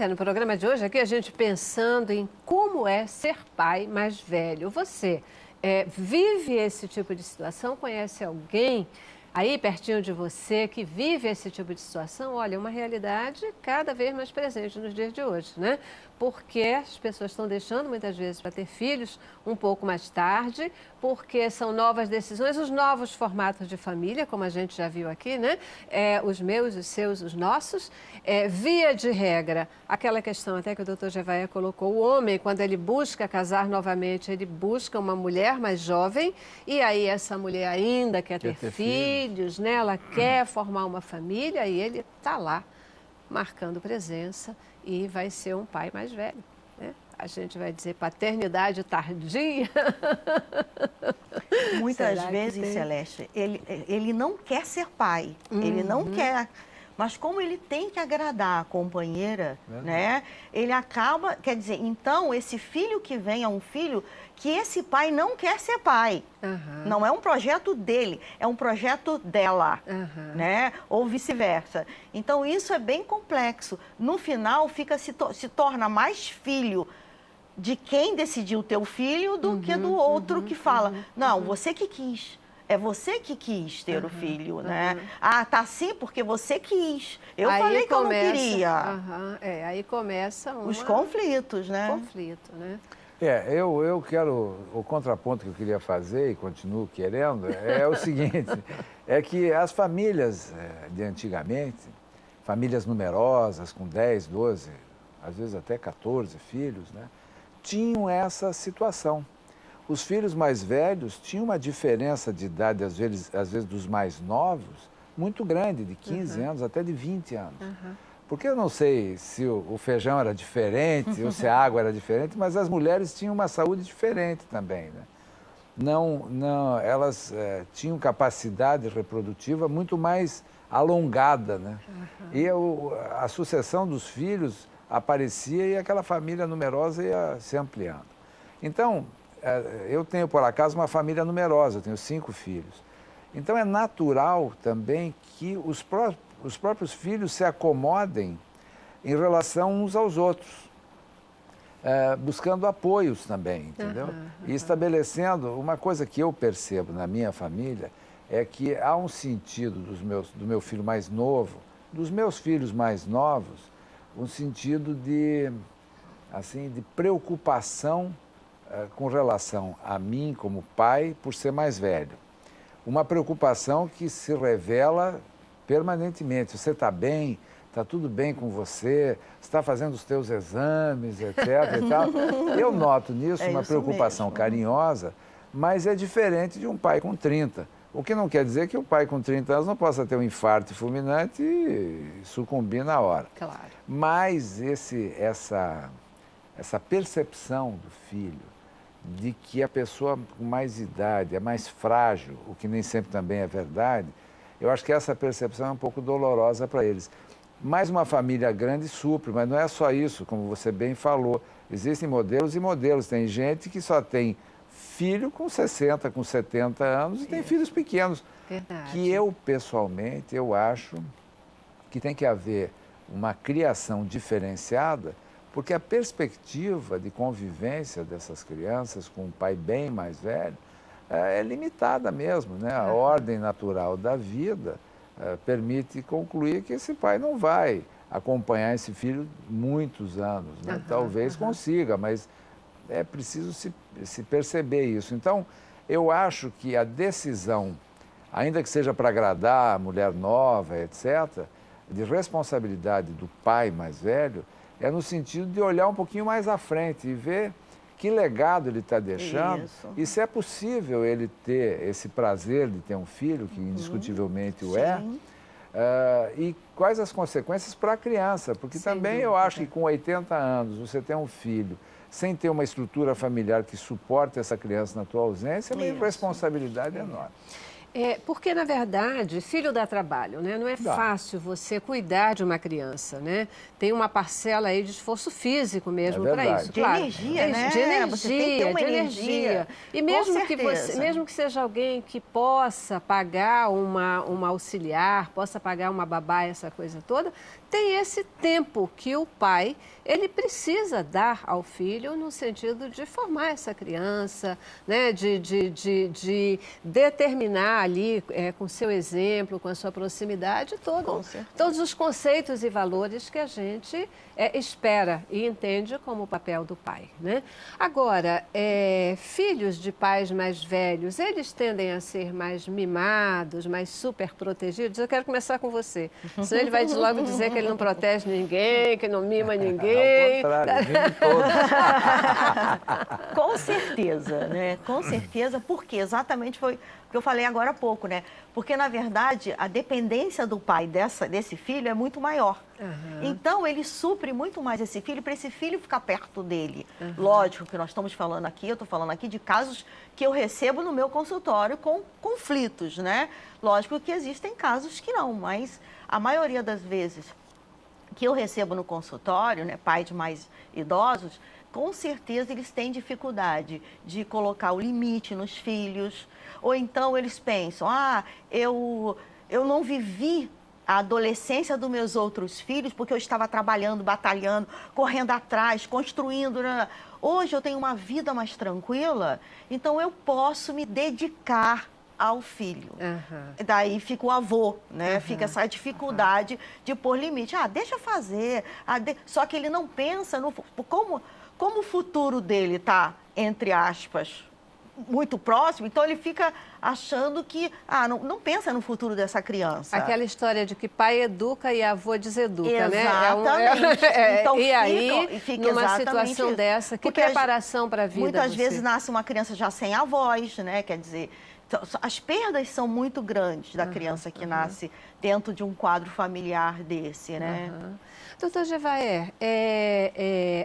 No programa de hoje, aqui a gente pensando em como é ser pai mais velho. Você vive esse tipo de situação? Conhece alguém aí pertinho de você que vive esse tipo de situação? Olha, é uma realidade cada vez mais presente nos dias de hoje, né? Porque as pessoas estão deixando muitas vezes para ter filhos um pouco mais tarde, porque são novas decisões, os novos formatos de família, como a gente já viu aqui, né? Os meus, os seus, os nossos. Via de regra, aquela questão até que o doutor Jevaé colocou, o homem, quando ele busca casar novamente, ele busca uma mulher mais jovem, e aí essa mulher ainda quer ter filhos, né? Ela quer formar uma família e ele está lá, marcando presença e vai ser um pai mais velho, né? A gente vai dizer paternidade tardia. Muitas vezes, Celeste, ele não quer ser pai, ele não quer, mas como ele tem que agradar a companheira, né? Ele acaba, quer dizer, então esse filho que vem é um filho que esse pai não quer ser pai. Não é um projeto dele, é um projeto dela, né? Ou vice-versa. Então isso é bem complexo. No final se torna mais filho de quem decidiu ter o filho do que do outro que fala, não, você que quis. É você que quis ter o filho, né? Ah, tá assim porque você quis. Eu falei que eu não queria. Aí começa os conflitos, né? Conflito, né? Eu quero, o contraponto que eu queria fazer e continuo querendo, é o seguinte, é que as famílias de antigamente, famílias numerosas, com 10, 12, às vezes até 14 filhos, né, tinham essa situação. Os filhos mais velhos tinham uma diferença de idade, às vezes dos mais novos, muito grande, de 15 anos até de 20 anos. Porque eu não sei se o feijão era diferente, ou se a água era diferente, mas as mulheres tinham uma saúde diferente também, né? Elas tinham capacidade reprodutiva muito mais alongada, né? E a sucessão dos filhos aparecia e aquela família numerosa ia se ampliando. Então, eu tenho, por acaso, uma família numerosa, eu tenho 5 filhos. Então, é natural também que os próprios filhos se acomodem em relação uns aos outros, buscando apoios também, entendeu? E estabelecendo, uma coisa que eu percebo na minha família, é que há um sentido do meu filho mais novo, dos meus filhos mais novos, um sentido de preocupação com relação a mim como pai por ser mais velho. Uma preocupação que se revela permanentemente. Você está bem? Está tudo bem com você? Está fazendo os teus exames, etc. e tal. Eu noto nisso uma preocupação carinhosa, mas é diferente de um pai com 30. O que não quer dizer que o pai com 30 anos não possa ter um infarto fulminante e sucumbir na hora. Claro. Mas essa percepção do filho de que a pessoa com mais idade é mais frágil, o que nem sempre também é verdade, eu acho que essa percepção é um pouco dolorosa para eles. Mas uma família grande supre, mas não é só isso, como você bem falou. Existem modelos e modelos. Tem gente que só tem filho com 60, com 70 anos e tem filhos pequenos. Verdade. Que eu, pessoalmente, eu acho que tem que haver uma criação diferenciada, porque a perspectiva de convivência dessas crianças com um pai bem mais velho é limitada mesmo, né? A ordem natural da vida permite concluir que esse pai não vai acompanhar esse filho muitos anos, né? Talvez consiga, mas é preciso se perceber isso. Então, eu acho que a decisão, ainda que seja para agradar a mulher nova, etc., de responsabilidade do pai mais velho, é no sentido de olhar um pouquinho mais à frente e ver que legado ele está deixando e se é possível ele ter esse prazer de ter um filho, que indiscutivelmente o é, e quais as consequências para a criança, porque também eu acho que com 80 anos você ter um filho sem ter uma estrutura familiar que suporte essa criança na tua ausência, é uma irresponsabilidade enorme. Porque, na verdade, filho dá trabalho, né? Não é fácil você cuidar de uma criança, né? Tem uma parcela aí de esforço físico mesmo para isso. De energia, né? De energia, você tem que ter uma energia. E mesmo que seja alguém que possa pagar uma auxiliar, possa pagar uma babá, essa coisa toda, tem esse tempo que o pai, ele precisa dar ao filho no sentido de formar essa criança, né? De determinar ali, com seu exemplo, com a sua proximidade, todos os conceitos e valores que a gente espera e entende como o papel do pai, né? Agora, filhos de pais mais velhos, eles tendem a ser mais mimados, mais super protegidos? Eu quero começar com você, senão ele vai logo dizer que ele não protege ninguém, que não mima ninguém. Ao contrário, mimo todos. Com certeza, né? Com certeza, porque exatamente foi o que eu falei agora há pouco, né? Porque, na verdade, a dependência do pai desse filho é muito maior. Então, ele supre muito mais esse filho para esse filho ficar perto dele. Lógico que nós estamos falando aqui, eu estou falando aqui de casos que eu recebo no meu consultório com conflitos, né? Lógico que existem casos que não, mas a maioria das vezes que eu recebo no consultório, né, pais mais idosos, com certeza eles têm dificuldade de colocar o limite nos filhos, ou então eles pensam, eu não vivi a adolescência dos meus outros filhos porque eu estava trabalhando, batalhando, correndo atrás, construindo. Né? Hoje eu tenho uma vida mais tranquila, então eu posso me dedicar ao filho. Daí fica o avô, né? Fica essa dificuldade de pôr limite. Deixa eu fazer. Só que ele não pensa no como o futuro dele está, entre aspas, muito próximo, então ele fica achando que não pensa no futuro dessa criança. Aquela história de que pai educa e avô deseduca, né? Exatamente. Então, e aí, numa situação dessa, que preparação para a vida? Muitas vezes nasce uma criança já sem avós, né? Quer dizer, as perdas são muito grandes da criança que nasce dentro de um quadro familiar desse, né? Doutor Gevaer,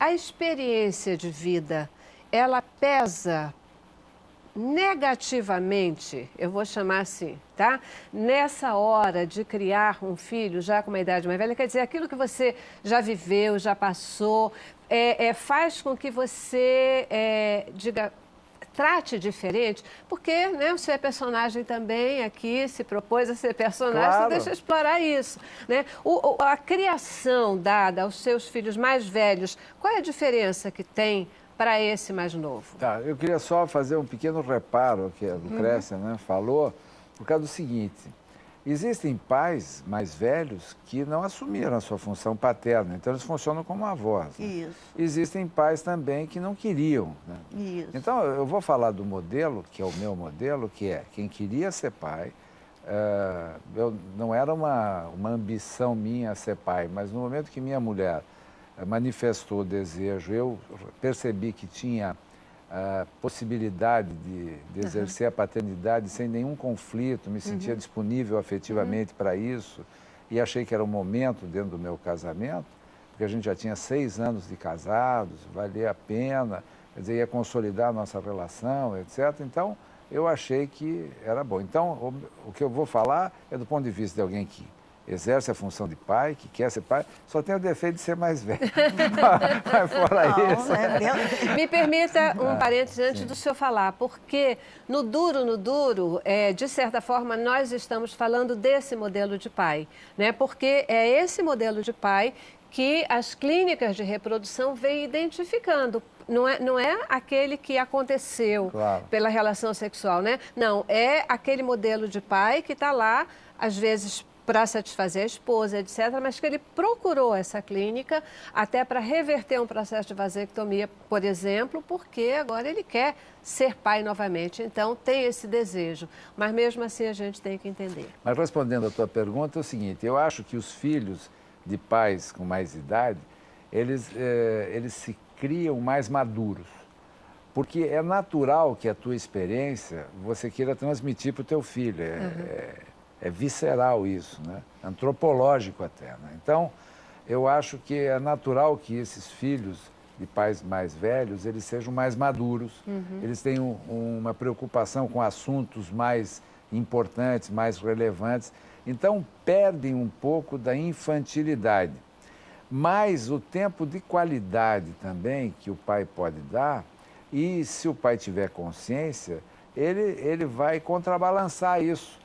a experiência de vida, ela pesa negativamente, eu vou chamar assim, tá? Nessa hora de criar um filho já com uma idade mais velha, quer dizer, aquilo que você já viveu, já passou, faz com que você trate diferente, porque, né, o seu é personagem também aqui, se propôs a ser personagem, claro. Então deixa eu explorar isso, né? A criação dada aos seus filhos mais velhos, qual é a diferença que tem para esse mais novo? Tá, eu queria só fazer um pequeno reparo que a Lucrécia falou, por causa do seguinte, existem pais mais velhos que não assumiram a sua função paterna, então eles funcionam como avós. Né? Isso. Existem pais também que não queriam. Né? Isso. Então, eu vou falar do modelo, que é o meu modelo, que é quem queria ser pai, não era uma ambição minha ser pai, mas no momento que minha mulher manifestou o desejo, eu percebi que tinha possibilidade de exercer a paternidade sem nenhum conflito, me sentia disponível afetivamente para isso e achei que era o momento dentro do meu casamento, porque a gente já tinha 6 anos de casados, valia a pena, quer dizer, ia consolidar a nossa relação, etc. Então, eu achei que era bom. Então, o que eu vou falar é do ponto de vista de alguém que exerce a função de pai, que quer ser pai, só tem o defeito de ser mais velho. Mas fora isso... Me permita um parênteses antes do senhor falar, porque no duro, de certa forma, nós estamos falando desse modelo de pai, né? Porque é esse modelo de pai que as clínicas de reprodução vêm identificando. Não é aquele que aconteceu pela relação sexual, né? Não, é aquele modelo de pai que está lá, às vezes, para satisfazer a esposa, etc., mas que ele procurou essa clínica até para reverter um processo de vasectomia, por exemplo, porque agora ele quer ser pai novamente. Então, tem esse desejo. Mas, mesmo assim, a gente tem que entender. Mas, respondendo à tua pergunta, é o seguinte, eu acho que os filhos de pais com mais idade, eles se criam mais maduros. Porque é natural que a tua experiência você queira transmitir para o teu filho. É visceral isso, né? Antropológico até. Né? Então, eu acho que é natural que esses filhos de pais mais velhos, eles sejam mais maduros, eles tenham uma preocupação com assuntos mais importantes, mais relevantes. Então, perdem um pouco da infantilidade. Mas o tempo de qualidade também que o pai pode dar, e se o pai tiver consciência, ele vai contrabalançar isso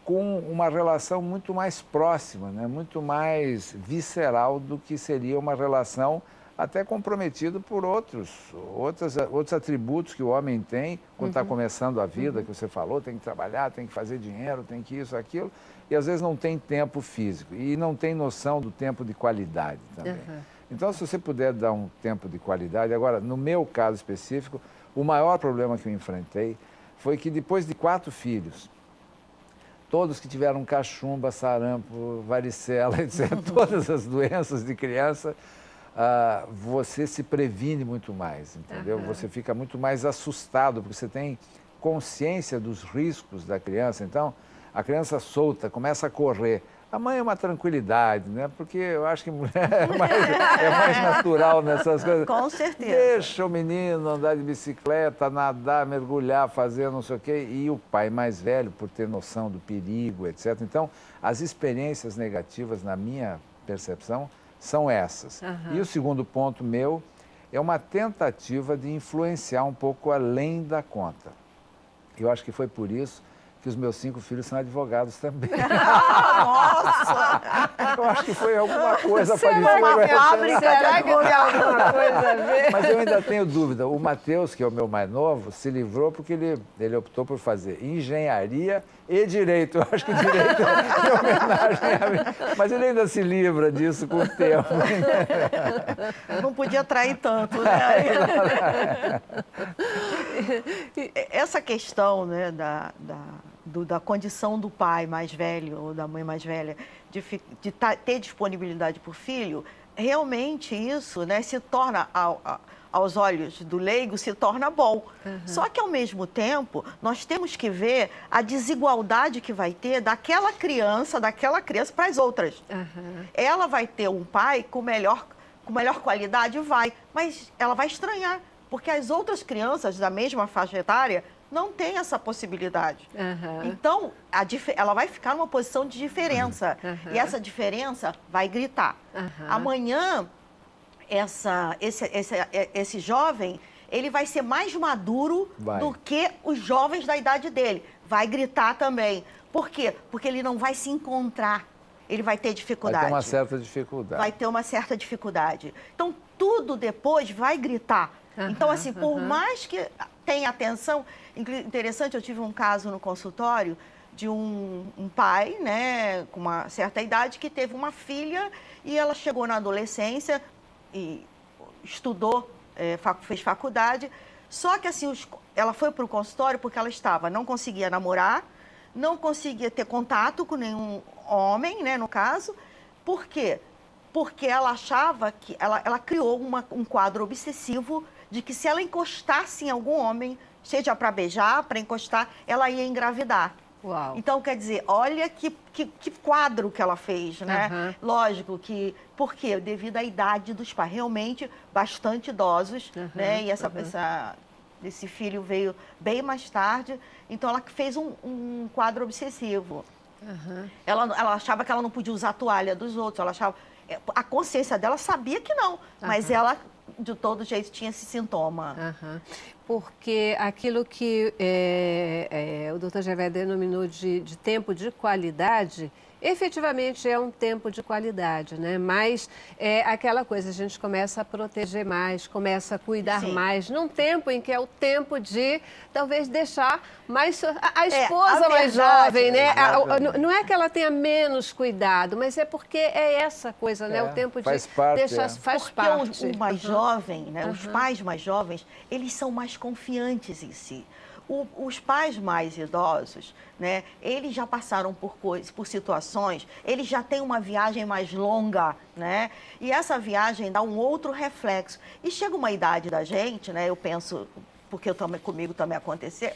com uma relação muito mais próxima, né? Muito mais visceral do que seria uma relação até comprometida por outros atributos que o homem tem quando está começando a vida, que você falou, tem que trabalhar, tem que fazer dinheiro, tem que isso, aquilo, e às vezes não tem tempo físico e não tem noção do tempo de qualidade também. Então, se você puder dar um tempo de qualidade, agora, no meu caso específico, o maior problema que eu enfrentei foi que depois de 4 filhos, todos que tiveram cachumba, sarampo, varicela, etc., todas as doenças de criança, você se previne muito mais, entendeu? Você fica muito mais assustado, porque você tem consciência dos riscos da criança. Então, a criança solta, começa a correr. A mãe é uma tranquilidade, né? Porque eu acho que mulher é mais natural nessas coisas. Com certeza. Deixa o menino andar de bicicleta, nadar, mergulhar, fazer não sei o quê. E o pai mais velho, por ter noção do perigo, etc. Então, as experiências negativas, na minha percepção, são essas. E o segundo ponto meu é uma tentativa de influenciar um pouco além da conta. Eu acho que foi por isso que os meus 5 filhos são advogados também. Nossa! Eu acho que foi alguma coisa Será parecida. Será que tem alguma coisa a ver? Mas eu ainda tenho dúvida. O Matheus, que é o meu mais novo, se livrou porque ele optou por fazer engenharia e direito. Eu acho que direito é homenagem a mim. Mas ele ainda se livra disso com o tempo. Não podia trair tanto, né? Essa questão, né, da condição do pai mais velho ou da mãe mais velha de ter disponibilidade por filho, realmente isso, né, se torna, aos olhos do leigo, se torna bom. Só que, ao mesmo tempo, nós temos que ver a desigualdade que vai ter daquela criança para as outras. Ela vai ter um pai com melhor qualidade? Vai, mas ela vai estranhar, porque as outras crianças da mesma faixa etária não têm essa possibilidade. Então, ela vai ficar numa posição de diferença. E essa diferença vai gritar. Amanhã, esse jovem, ele vai ser mais maduro do que os jovens da idade dele. Vai gritar também. Por quê? Porque ele não vai se encontrar. Ele vai ter dificuldade. Vai ter uma certa dificuldade. Vai ter uma certa dificuldade. Então, tudo depois vai gritar. Então, assim, por mais que tenha atenção... Interessante, eu tive um caso no consultório de um pai, né, com uma certa idade, que teve uma filha e ela chegou na adolescência e estudou, fez faculdade. Só que, assim, ela foi para o consultório porque ela não conseguia namorar, não conseguia ter contato com nenhum homem, né, no caso. Por quê? Porque ela achava que... Ela criou um quadro obsessivo de que se ela encostasse em algum homem, seja para beijar, para encostar, ela ia engravidar. Uau. Então, quer dizer, olha que quadro que ela fez, né? Lógico que... Por quê? Devido à idade dos pais, realmente bastante idosos, né? E esse filho veio bem mais tarde, então ela fez um quadro obsessivo. Ela achava que ela não podia usar a toalha dos outros, ela achava... A consciência dela sabia que não, mas ela, de todo jeito, tinha esse sintoma. Porque aquilo que o Dr. Gervais denominou de tempo de qualidade, efetivamente é um tempo de qualidade, né? Mas é aquela coisa, a gente começa a proteger mais, começa a cuidar mais, num tempo em que é o tempo de, talvez, deixar mais a esposa mais jovem, né? Não é que ela tenha menos cuidado, mas é porque é essa coisa, né? O tempo de deixar... Faz parte. Porque o mais jovem, né? Os pais mais jovens, eles são mais confiantes em si. Os pais mais idosos, né, eles já passaram por situações, eles já têm uma viagem mais longa, né, e essa viagem dá um outro reflexo. E chega uma idade da gente, né, eu penso porque comigo também acontece.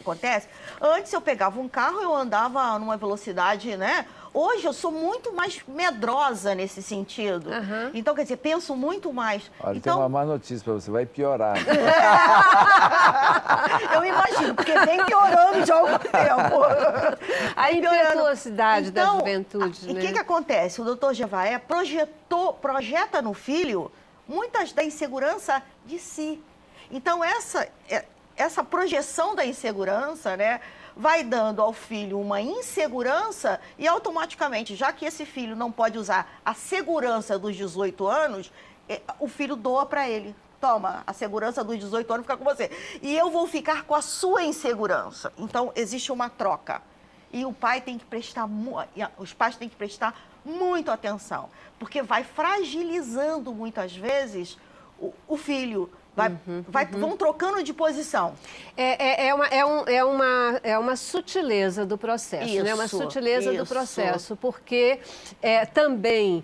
Antes eu pegava um carro, eu andava numa velocidade, né? Hoje eu sou muito mais medrosa nesse sentido. Então, quer dizer, penso muito mais. Olha, então, tem uma má notícia para você, vai piorar. Eu imagino, porque vem piorando de algum tempo. A impetuosidade da juventude, E né? o que acontece? O doutor Jevaé projeta no filho muitas da insegurança de si. Então, essa projeção da insegurança, né, vai dando ao filho uma insegurança e automaticamente, já que esse filho não pode usar a segurança dos 18 anos, o filho doa para ele. Toma, a segurança dos 18 anos fica com você. E eu vou ficar com a sua insegurança. Então, existe uma troca. E o pai tem que prestar, os pais têm que prestar muito atenção, porque vai fragilizando muitas vezes o filho. Vão trocando de posição. É uma sutileza do processo, isso, né? Uma sutileza do isso. processo, porque também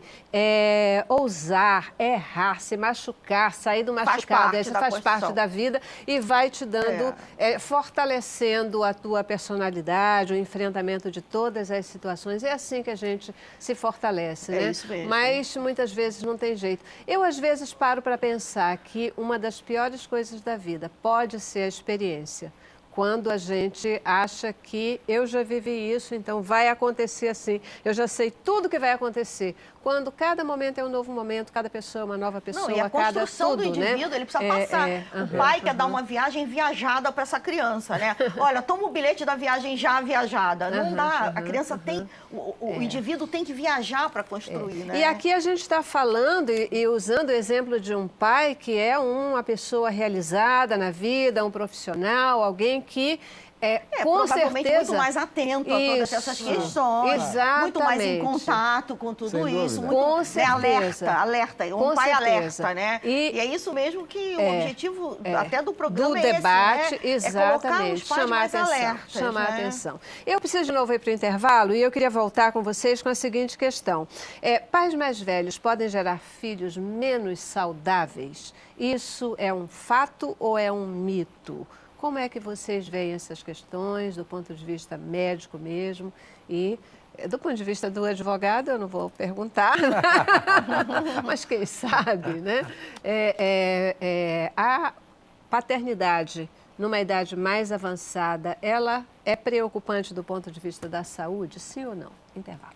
ousar, errar, se machucar, sair do machucado, isso faz parte da vida e vai te dando, fortalecendo a tua personalidade, o enfrentamento de todas as situações. É assim que a gente se fortalece, né? Isso mesmo. Mas muitas vezes não tem jeito. Eu, às vezes, paro para pensar que uma das piores coisas da vida pode ser a experiência. Quando a gente acha que eu já vivi isso, então vai acontecer assim, eu já sei tudo que vai acontecer. Quando cada momento é um novo momento, cada pessoa é uma nova pessoa, e a construção do indivíduo, né? ele precisa passar. O pai quer dar uma viagem viajada para essa criança, né? Olha, toma o bilhete da viagem já viajada. Não dá, a criança tem, o indivíduo tem que viajar para construir, né? E aqui a gente está falando e usando o exemplo de um pai que é uma pessoa realizada na vida, um profissional, alguém que com certeza muito mais atento a todas essas questões, exatamente, muito mais em contato com tudo isso, muito, com certeza, alerta, com pai certeza. alerta, né? E é isso mesmo que o objetivo até do programa do debate, esse, né? Exatamente, chamar a atenção. Eu preciso de novo ir para o intervalo e eu queria voltar com vocês com a seguinte questão. Pais mais velhos podem gerar filhos menos saudáveis? Isso é um fato ou é um mito? Como é que vocês veem essas questões do ponto de vista médico mesmo? E do ponto de vista do advogado, eu não vou perguntar, mas quem sabe, né? A paternidade numa idade mais avançada, ela é preocupante do ponto de vista da saúde, sim ou não? Intervalo.